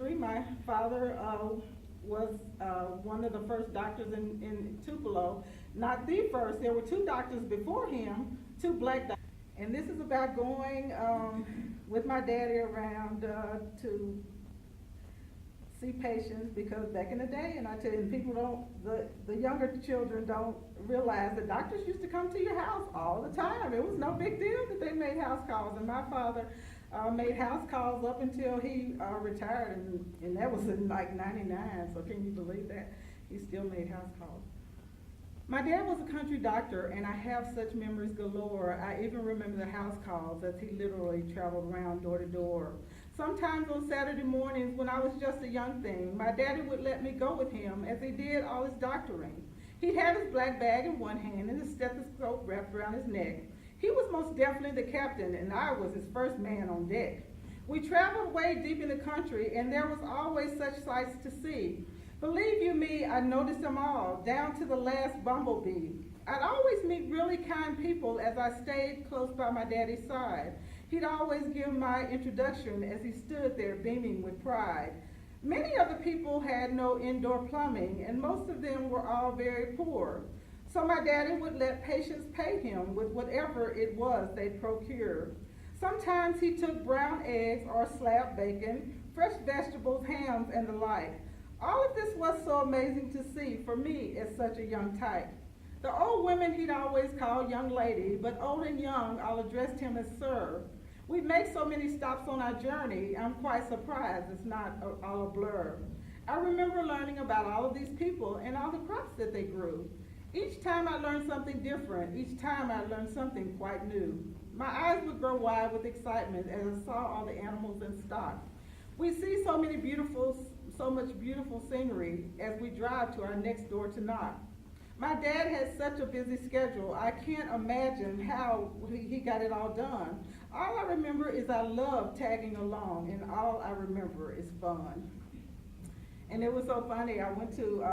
history. My father was one of the first doctors in Tupelo. Not the first, there were two doctors before him, two black doctors. And this is about going with my daddy around to see patients, because back in the day, and I tell you, people don't, the younger children don't realize that doctors used to come to your house all the time. It was no big deal that they made house calls, and my father made house calls up until he retired, and that was in like '99, so can you believe that? He still made house calls. My dad was a country doctor, and I have such memories galore. I even remember the house calls as he literally traveled around door to door. Sometimes on Saturday mornings when I was just a young thing, my daddy would let me go with him as he did all his doctoring. He'd have his black bag in one hand and his stethoscope wrapped around his neck. He was most definitely the captain, and I was his first man on deck. We traveled way deep in the country, and there was always such sights to see. Believe you me, I noticed them all, down to the last bumblebee. I'd always meet really kind people as I stayed close by my daddy's side. He'd always give my introduction as he stood there beaming with pride. Many of the people had no indoor plumbing, and most of them were all very poor. So my daddy would let patients pay him with whatever it was they procured. Sometimes he took brown eggs or slab bacon, fresh vegetables, hams, and the like. All of this was so amazing to see for me as such a young type. The old women he'd always call young lady, but old and young all addressed him as sir. We make so many stops on our journey, I'm quite surprised it's not all a blur. I remember learning about all of these people and all the crops that they grew. Each time I learned something different, each time I learned something quite new. My eyes would grow wide with excitement as I saw all the animals in stock. We see so much beautiful scenery as we drive to our next door to knock. My dad had such a busy schedule, I can't imagine how he got it all done. All I remember is I loved tagging along, and all I remember is fun. And it was so funny, I went to